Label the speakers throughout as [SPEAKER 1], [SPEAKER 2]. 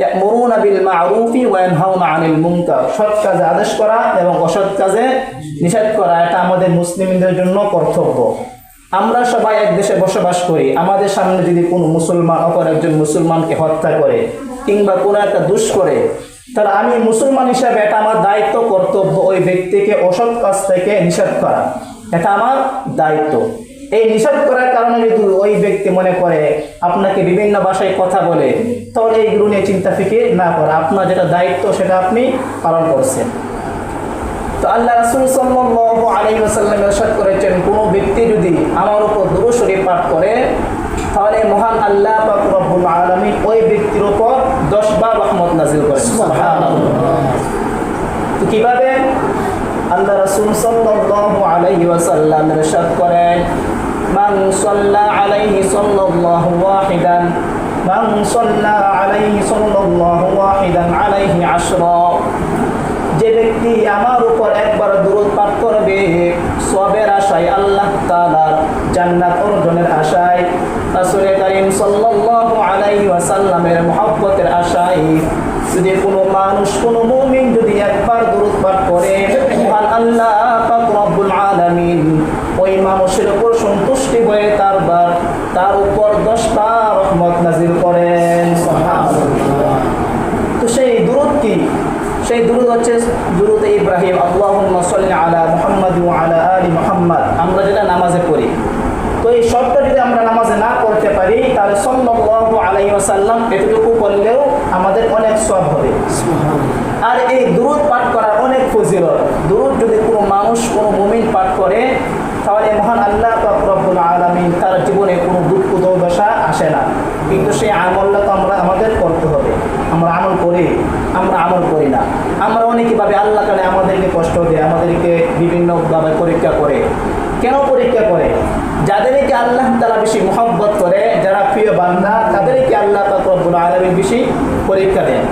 [SPEAKER 1] ইয়া'মুরুনা বিল মা'রুফি ওয়া ইয়ানহাউনা আনিল মুনকার, সৎ কাজে আদেশ করা এবং অসৎ কাজে নিষেধ করা, এটা আমাদের মুসলিমদের জন্য কর্তব্য। আমরা সবাই এক দেশে বসবাস করি, আমাদের সামনে যদি কোনো মুসলমান অপর একজন মুসলমানকে হত্যা করে কিংবা কোনো একটা দুষ করে, তাহলে আমি মুসলমান হিসাবে এটা আমার দায়িত্ব, কর্তব্য ওই ব্যক্তিকে অসৎ কাজ থেকে নিষেধ করা, এটা আমার দায়িত্ব। এই নিষেধ করার কারণে যদি ওই ব্যক্তি মনে করে আপনাকে বিভিন্ন ভাষায় কথা বলে, তাহলে এইগুলো নিয়ে চিন্তা ফিকির না করা, আপনার যেটা দায়িত্ব সেটা আপনি পালন করছেন। তো আল্লাহ রাসূল সাল্লাল্লাহু আলাইহি ওয়াসাল্লাম ইরশাদ করেছেন, কোনো ব্যক্তি যদি আমার উপর দুরূদ শরীফ পাঠ করে, তাহলে মহান আল্লাহ পাক রব্বুল আলামিন ওই ব্যক্তির উপর 10 বার রহমত নাযিল করেন। সুবহানাল্লাহ। তো কিভাবে? আল্লাহ রাসূল সাল্লাল্লাহু আলাইহি ওয়াসাল্লাম ইরশাদ করেন, মান সাল্লা আলাইহি সাল্লাল্লাহু ওয়াহিদান, মান সাল্লা আলাইহি সাল্লাল্লাহু ওয়াহিদান আলাইহি 10। যে ব্যক্তি আমার উপর একবার দুরূদ পাঠ করবে সওয়াবের আশায়, আল্লাহ তাআলার জান্নাত অর্জনের আশায়, রাসূল কারীম সাল্লাল্লাহু আলাইহি ওয়াসাল্লামের মহব্বতের আশায়, যদি কোনো মানুষ, কোনো মুমিন যদি একবার দুরূদ পাঠ করে, মহান আল্লাহ পাক রব্বুল আলামিন ওই মানুষের উপর সন্তুষ্টি হয়ে তার উপর 10 বার রহমত নাযিল করেন। সুবহানাল্লাহ। তো সেই দুরূদ কি? সেই দুরূদ হচ্ছে দুরূদে ইব্রাহিম, আল্লাহুম্মা সাল্লি আলা মুহাম্মাদ ওয়া আলা আলি মুহাম্মাদ, আমরা যেটা নামাজে পড়ি। তো এই শব্দটা যদি আমরা নামাজে না পড়তে পারি, তাহলে সাল্লাল্লাহু আলাইহি ওয়াসাল্লাম এতটুকু পড়লেও আমাদের অনেক সওয়াব হবে। আর এই দুরূদ পাঠ করার অনেক ফজিলত। দুরূদ যদি কোনো মানুষ, কোনো মুমিন পাঠ করে, তাহলে মহান আল্লাহ পাক রব্বুল আলামিন তার জীবনে কোনো দুঃখ দুর্দশা আসে না। কিন্তু সেই আমলটা তো আমাদের করতে হবে। আমরা আমল করি, আমরা আমল করি না। আমরা অনেকভাবে আল্লাহ তাআলা আমাদেরকে কষ্ট দেয়, আমাদেরকে বিভিন্নভাবে পরীক্ষা করে। কেন পরীক্ষা করে? যাদেরকে আল্লাহ তাআলা বেশি মহব্বত করে, যারা প্রিয় বান্দা, তাদেরকে আল্লাহ পাক রব্বুল আলামিন বেশি পরীক্ষা দেন।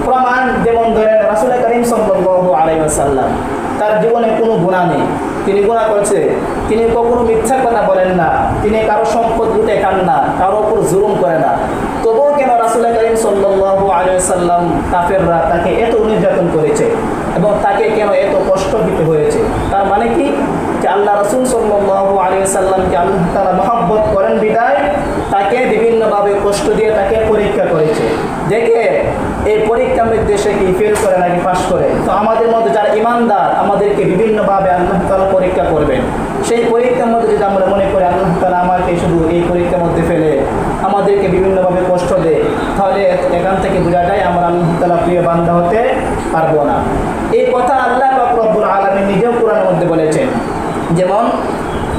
[SPEAKER 1] প্রমাণ যেমন ধরেন, রাসূল কারীম সাল্লাল্লাহু আলাইহি ওয়াসাল্লাম, তার জীবনে কোনো গুনাহ নেই, তিনি গুনাহ করেছে, তিনি কখনো মিথ্যা কথা বলেন না, তিনি কারো সম্পদ লুটে খান না, কারো উপর জুলুম করে না। তবুও কেন রাসূল কারীম সাল্লাল্লাহু আলাইহি ওয়াসাল্লাম, কাফেররা তাকে এত নির্যাতন করেছে এবং তাকে কেন এত কষ্ট দিতে হয়েছে? তার মানে কি? যে আল্লাহ রাসূল সাল্লাল্লাহু আলাইহি ওয়াসাল্লামকে আল্লাহ তাআলা মহব্বত করেন বিদায় তাকে বিভিন্নভাবে কষ্ট দিয়ে তাকে পরীক্ষা করেছে। দেখে এই পরীক্ষার মধ্যে সে কি ফেল করে নাকি পাস করে। তো আমাদের মধ্যে যারা ঈমানদার, আমাদেরকে বিভিন্নভাবে আল্লাহ তাআলা পরীক্ষা করবেন। সেই পরীক্ষার মধ্যে যদি আমরা মনে করি আল্লাহ তাআলা আমাকে শুধু এই পরীক্ষার মধ্যে ফেলে আমাদেরকে বিভিন্নভাবে কষ্ট দেয়, তাহলে এখান থেকে বোঝা যায় আমরা আল্লাহ তাআলা প্রিয় বান্দা হতে পারবো না। এই কথা আল্লাহ পাক রব্বুল আলামিন নিজেও কোরআনের মধ্যে বলেছেন। যেমন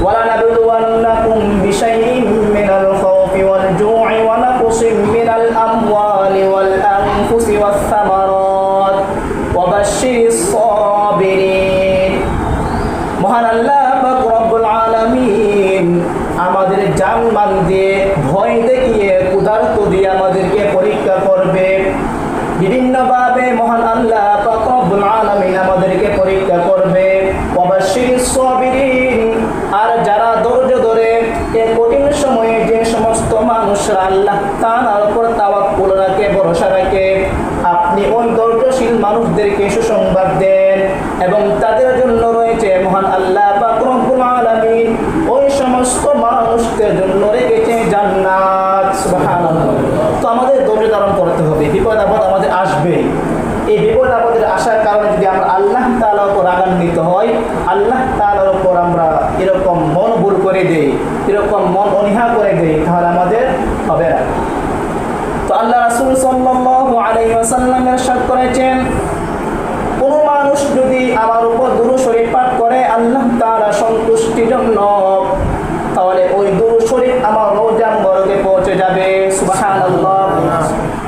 [SPEAKER 1] ওয়ালানাবলুওয়ান্নাকুম বিশাইইম মিনাল খাউফি ওয়াল জু'i ওয়া নাকসিম মিনাল আমওয়ালি ওয়াল আনফুসি ওয়াস সামারাত ওয়া বাশশিরিস সাবিরিন। মহান আল্লাহ পাক রব্বুল আলামিন আমাদের জান-মাল দিয়ে, ভয় দেখিয়ে, ক্ষুধার্ত দিয়ে আমাদেরকে পরীক্ষা করবে। বিভিন্নভাবে মহান আল্লাহ পাক রব্বুল আলামিন আমাদেরকে পরীক্ষা করবে। ওয়া বাশশিরিস সাবিরিন, আর যারা ধৈর্য ধরে এই কঠিন সময়ে, যে সমস্ত মানুষরা আল্লাহ তাআলার উপর তাওয়াক্কুল রাখে, ভরসা রাখে, আপনি ওই ধৈর্যশীল মানুষদেরকে সুসংবাদ দেন এবং তাদের জন্য রয়েছে মহান আল্লাহ পাক রব্বুল আলামিন ওই সমস্ত মানুষদের জন্য রেখেছে জান্নাত। সুবহানাল্লাহ। তো আমাদের ধৈর্য ধারণ করতে হবে। বিপদ আপদ আমাদের আসবেই। এই বিপদ আপদের আসার কারণে যদি আমরা আল্লাহ তাআলার উপর রাগান্বিত হই, আল্লাহ তাআলার উপর আমরা এরকম মন ভুল করে দেই, এরকম মন অনীহা করে দেই, তাহলে আমাদের হবে না। তো আল্লাহ রাসূল সাল্লাল্লাহু আলাইহি ওয়াসাল্লাম ইরশাদ করেছেন, কোন মানুষ যদি আমার উপর দুরূদ শরীফ পাঠ করে আল্লাহ তাআলা সন্তুষ্টির জন্য, তাহলে ওই দুরূদ শরীফ আমার রওজা মুবারকে পৌঁছে যাবে। সুবহানাল্লাহ।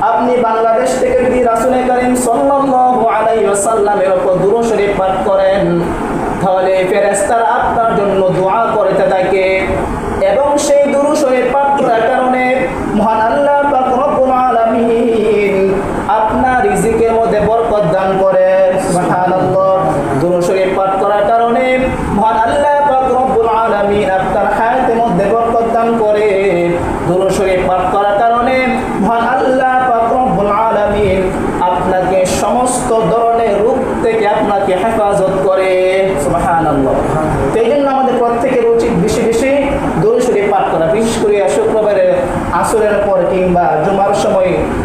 [SPEAKER 1] আপনি বাংলাদেশ থেকে যদি রাসূল কারীম সাল্লাল্লাহু আলাইহি ওয়াসাল্লামের উপর দুরূদ শরীফ পাঠ করেন, তাহলে ফেরেশতারা আপনার জন্য দোয়া করতে থাকে এবং সেই দুরূদ শরীফ পাঠ করার কারণে মহান আল্লাহ পাক রব্বুল আলামিন আপনার রিজিকের মধ্যে বরকত দান করেন। সুবহানাল্লাহ। দুরূদ শরীফ পাঠ করার কারণে মহান আল্লাহ পাক রব্বুল আলামিন আপনার হায়াতের মধ্যে বরকত দান করে। দুরূদ শরীফ পাঠ করার কারণে মহান আল্লাহ পাক রব্বুল আলামিন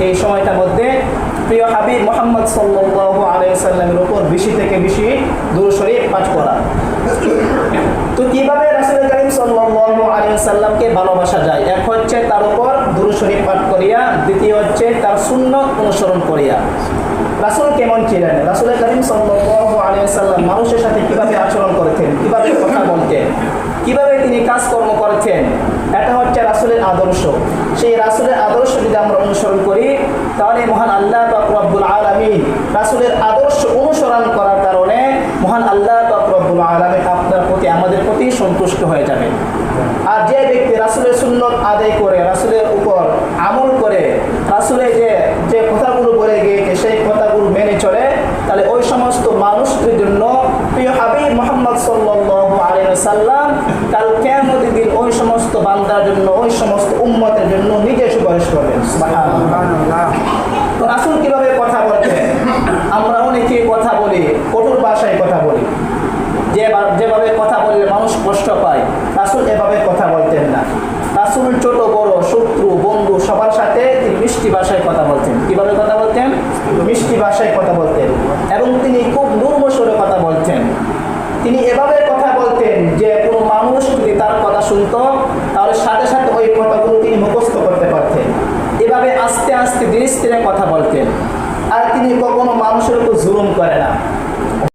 [SPEAKER 1] এই সময়টার মধ্যে প্রিয় হাবিব মুহাম্মদ সাল্লাল্লাহু আলাইহি ওয়াসাল্লামের উপর বেশি থেকে বেশি দুরূদ শরীফ পাঠ করা। তো কিভাবে রাসূল করিম সাল্লাল্লাহু আলাইহি ওয়াসাল্লামকে ভালোবাসা যায়? এক হচ্ছে তার উপর দুরূদ শরীফ পাঠ করিয়া, দ্বিতীয় হচ্ছে তার সুন্নাত অনুসরণ করিয়া। রাসূল কেমন ছিলেন? রাসূল করিম সাল্লাল্লাহু আলাইহি ওয়াসাল্লাম মানুষের সাথে কিভাবে আচরণ করতেন, কিভাবে কথা বলতেন, কিভাবে তিনি কাজকর্ম করেছেন, এটা হচ্ছে রাসূলের আদর্শ। সেই রাসূলের আদর্শ যদি আমরা অনুসরণ করি, তাহলে মহান আল্লাহ পাক রব্বুল আলামিন রাসূলের আদর্শ অনুসরণ করার কারণে মহান আল্লাহ পাক রব্বুল আলামিন আপনার প্রতি, আমাদের প্রতি সন্তুষ্ট হয়ে যাবে। আর যে ব্যক্তি রাসূলের সুন্নাত আদায় করে, রাসূলের উপর আমল করে, রাসূলের যে কথাগুলো বলে গিয়েছে সেই কথাগুলো মেনে চলে, তাহলে ওই সমস্ত মানুষদের জন্য প্রিয় হাবিব মুহাম্মদ সাল্লাল্লাহু আলাইহি ওয়াসাল্লাম কাল কিয়ামতের দিন ওই সমস্ত বান্দার জন্য, ওই সমস্ত উম্মতের জন্য নিজে সুপারিশ করবেন। সুবহানাল্লাহ। তো রাসূল কিভাবে কথা বলতেন? আমরা অনেকেই কথা বলি, কঠোর ভাষায় কথা বলি, যেভাবে কথা বললে মানুষ কষ্ট পায়। রাসূল এভাবে কথা বলতেন না। রাসূল ছোট বড়, শত্রু বন্ধু সবার সাথে তিনি মিষ্টি ভাষায় কথা বলতেন। কিভাবে কথা বলতেন? মিষ্টি ভাষায় কথা বলতেন। এবং তিনি খুব নরম স্বরে কথা বলতেন। তিনি এভাবে কথা বলতেন যে কোনো মানুষ যদি তার কথা শুনতো, তাহলে সাথে সাথে ওই কথাগুলো তিনি মুখস্থ করতে পারতেন। এভাবে আস্তে আস্তে ধীরে ধীরে কথা বলতেন। আর তিনি কখনো মানুষের উপর জুলুম করে না।